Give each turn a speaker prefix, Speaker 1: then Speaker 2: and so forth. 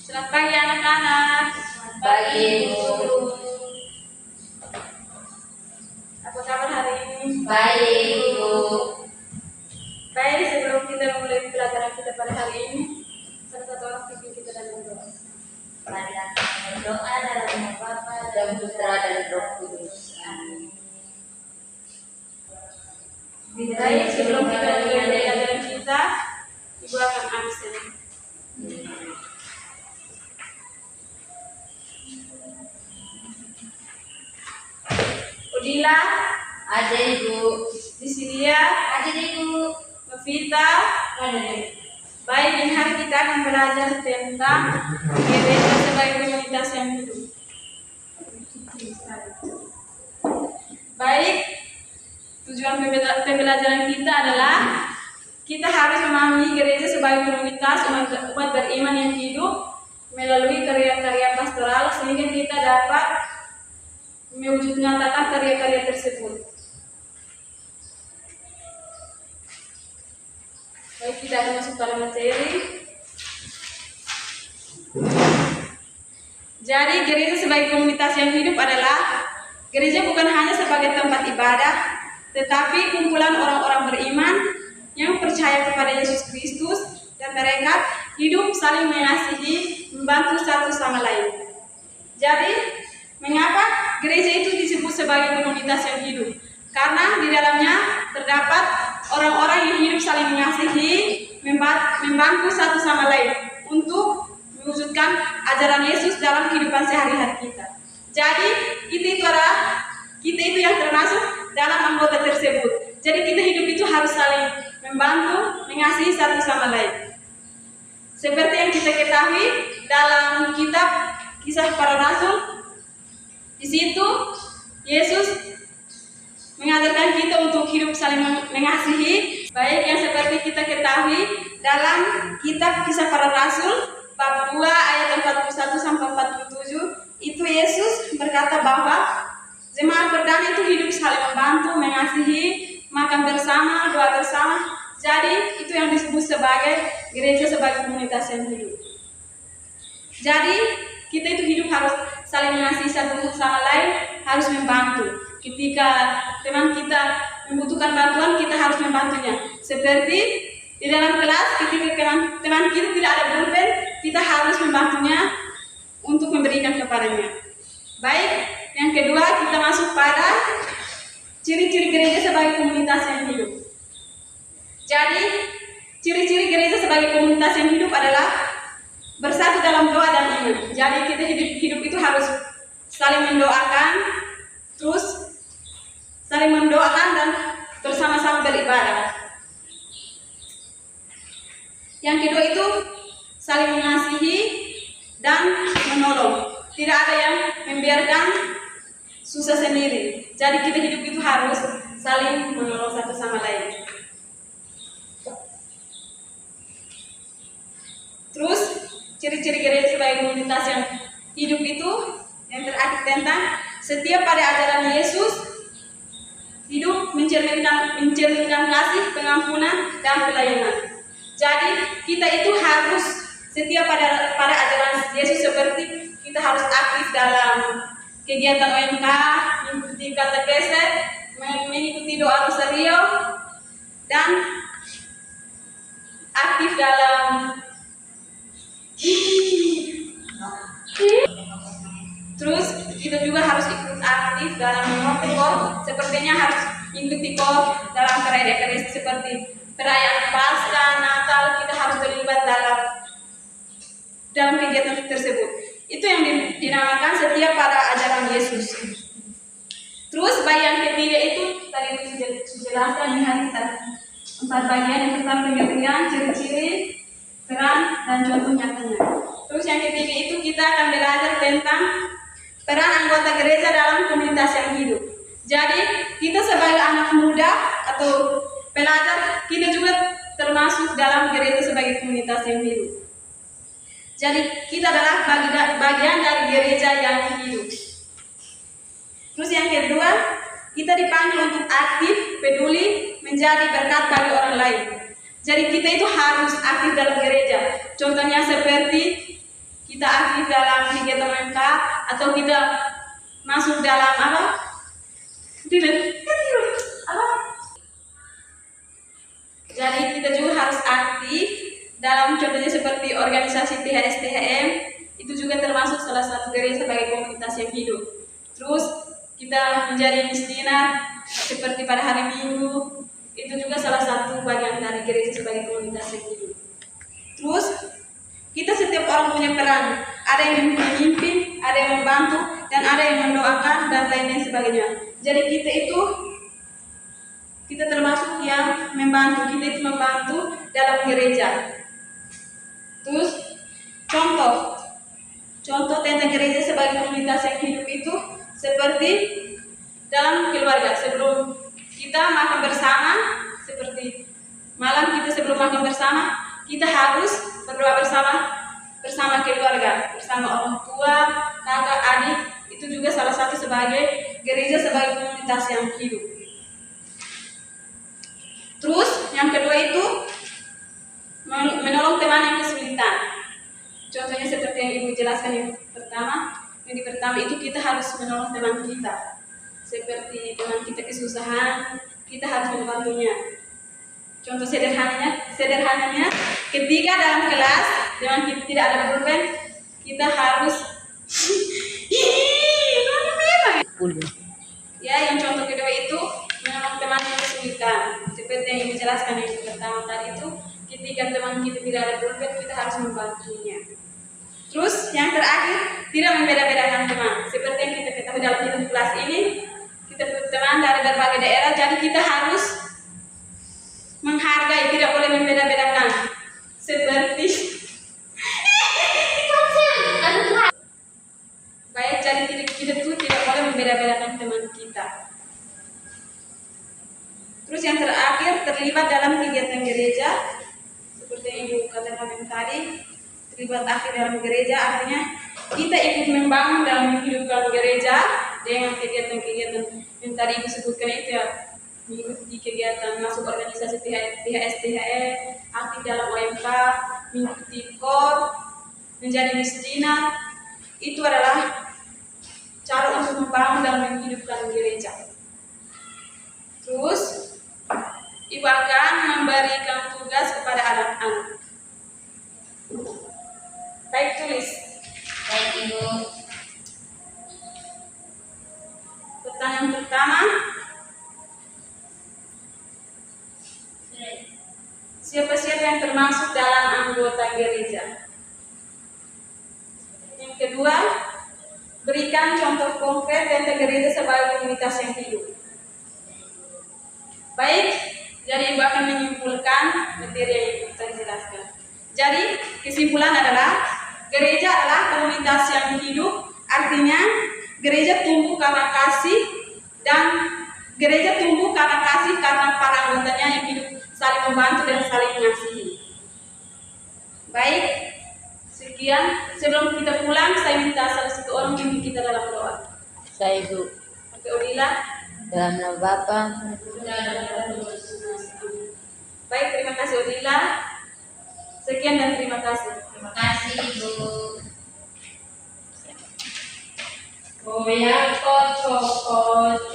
Speaker 1: Selamat pagi anak-anak.
Speaker 2: Pagi, Ibu.
Speaker 1: Apa kabar hari ini?
Speaker 2: Baik, Ibu.
Speaker 1: Baik, sebelum kita memulai pelajaran kita pada hari ini, salah satu orang pimpin kita dalam doa.
Speaker 2: Marilah kita berdoa dalam nama Bapa dan Putra dan Roh Kudus. Amin.
Speaker 1: Baik, sebelum kita mulai pelajaran kita, Ibu akan absen. Udila,
Speaker 2: Ada, Ibu.
Speaker 1: Disilia,
Speaker 2: Ada, Ibu.
Speaker 1: Novita,
Speaker 2: Ada, Ibu.
Speaker 1: baik, ini hari kita akan belajar tentang gereja sebagai komunitas yang hidup. Baik, tujuan pembelajaran kita adalah kita harus memahami gereja sebagai komunitas umat beriman yang hidup melalui karya-karya pastoral sehingga kita dapat menyatakan karya-karya tersebut. Baik, kita akan masuk pada materi. Jadi, gereja sebagai komunitas yang hidup adalah gereja bukan hanya sebagai tempat ibadah, tetapi kumpulan orang-orang beriman yang percaya kepada Yesus Kristus dan mereka hidup saling mengasihi, membantu satu sama lain. Jadi, mengapa gereja itu disebut sebagai komunitas yang hidup? Karena di dalamnya terdapat orang-orang yang hidup saling mengasihi, membantu satu sama lain untuk mewujudkan ajaran Yesus dalam kehidupan sehari-hari kita. Jadi kita itu yang termasuk dalam anggota tersebut. Jadi kita hidup itu harus saling membantu, mengasihi satu sama lain. Seperti yang kita ketahui dalam kitab Kisah Para Rasul, di situ Yesus mengajarkan kita untuk hidup saling mengasihi. Baik, yang seperti kita ketahui dalam kitab Kisah Para Rasul bab 2 ayat 41 sampai 47, itu Yesus berkata bahwa jemaat berdana itu hidup saling membantu, mengasihi, makan bersama, doa bersama. Jadi itu yang disebut sebagai gereja sebagai komunitas yang hidup. Jadi kita itu hidup harus saling mengasihi satu sama lain, harus membantu. Ketika teman kita membutuhkan bantuan, kita harus membantunya. Seperti di dalam kelas, ketika teman kita tidak ada pulpen, kita harus membantunya untuk memberikan kepadanya. Baik, yang kedua kita masuk pada ciri-ciri gereja sebagai komunitas yang hidup. Jadi, ciri-ciri gereja sebagai komunitas yang hidup adalah bersatu dalam doa dan iman. Jadi kita hidup itu harus saling mendoakan, terus saling mendoakan dan bersama-sama beribadah. Yang kedua itu saling mengasihi dan menolong. Tidak ada yang membiarkan susah sendiri. Jadi kita hidup itu harus saling menolong satu sama lain. Terus ciri-ciri gereja sebagai komunitas yang hidup itu yang terakhir tentang setia pada ajaran Yesus, hidup mencerminkan kasih, pengampunan, dan pelayanan. Jadi kita itu harus setia pada ajaran Yesus, seperti kita harus aktif dalam kegiatan OMK, mengikuti katekese, mengikuti doa rosario, dan aktif dalam terus kita juga harus ikut aktif dalam mengikut sepertinya harus mengikuti dalam karya-karya seperti perayaan Paskah, Natal. Kita harus terlibat dalam kegiatan tersebut. Itu yang dinamakan setia pada ajaran Yesus. Terus bagian ketiga itu tadi dijelaskan di hari kita 4 bagian. Yang pertama pengertian, ciri-ciri, peran, dan contoh nyatanya. Terus yang ketiga itu kita akan belajar tentang peran anggota gereja dalam komunitas yang hidup. Jadi kita sebagai anak muda atau pelajar, kita juga termasuk dalam gereja sebagai komunitas yang hidup. Jadi kita adalah bagian dari gereja yang hidup. Terus yang kedua, kita dipanggil untuk aktif, peduli, menjadi berkat bagi orang lain. Jadi kita itu harus aktif dalam gereja. Contohnya seperti kita aktif dalam kegiatan MK atau kita masuk dalam apa? Jadi kita juga harus aktif dalam contohnya seperti organisasi THS THM, itu juga termasuk salah satu gereja sebagai komunitas yang hidup. Terus kita menjadi misdinar seperti pada hari Minggu, itu juga salah satu bagian dari gereja sebagai komunitas yang hidup. Terus kita setiap orang punya peran, ada yang memimpin, ada yang membantu, dan ada yang mendoakan dan lain-lain sebagainya. Jadi kita termasuk yang membantu, kita itu membantu dalam gereja. Terus contoh tentang gereja sebagai komunitas yang hidup itu seperti dalam keluarga. Sebelum kita makan bersama, seperti malam kita sebelum makan bersama, kita harus berdoa bersama keluarga, bersama orang tua, kakak, adik. Itu juga salah satu sebagai gereja sebagai komunitas yang hidup. Terus yang kedua itu menolong teman yang kesulitan. Contohnya seperti yang Ibu jelaskan yang pertama itu kita harus menolong teman kita. Seperti teman kita kesusahan, kita harus membantunya. Contoh sederhananya, ketika dalam kelas teman kita tidak ada pulpen, kita harus ya, yang contoh kedua itu menolong teman yang kesulitan. Seperti yang Ibu jelaskan yang pertama tadi itu, ketika teman kita tidak ada pulpen, kita harus membantunya. Terus yang terakhir, tidak membeda-bedakan teman. Seperti yang kita ketahui dalam hidup kelas ini, kita teman dari berbagai daerah, jadi kita harus menghargai, tidak boleh membeda-bedakan. Seperti baik, jadi kita itu tidak boleh membeda-bedakan teman kita. Terus yang terakhir, terlibat dalam kegiatan gereja. Seperti yang Ibu katakan tadi, terlibat aktif dalam gereja artinya kita ikut membangun dalam menghidupkan gereja dengan kegiatan-kegiatan yang tadi Ibu sebutkan itu ya, mengikuti kegiatan masuk organisasi THS THM, aktif dalam OMK, mengikuti KOR, menjadi misdinar. Itu adalah cara untuk membangun dan menghidupkan gereja. Terus Ibu akan memberikan tugas kepada anak-anak. Baik, tulis.
Speaker 2: Baik, Ibu.
Speaker 1: Pertanyaan pertama, siapa-siapa yang termasuk dalam anggota gereja? Yang kedua, berikan contoh konkret tentang gereja sebagai komunitas yang hidup. Baik, jadi Ibu akan menyimpulkan materi yang Ibu tadi jelaskan. Jadi kesimpulan adalah gereja adalah komunitas yang hidup, artinya gereja tumbuh karena kasih dan gereja tumbuh karena kasih karena para anggotanya yang hidup saling membantu dan saling mengasihi. Baik, sekian. Sebelum kita pulang, saya minta salah satu orang memimpin kita dalam doa.
Speaker 2: Saya, Ibu.
Speaker 1: Oke, Odila.
Speaker 2: Dalam nama Bapa.
Speaker 1: Baik, terima kasih Odila. Sekian dan terima kasih.
Speaker 2: Terima kasih, Ibu.
Speaker 1: Koyako cokot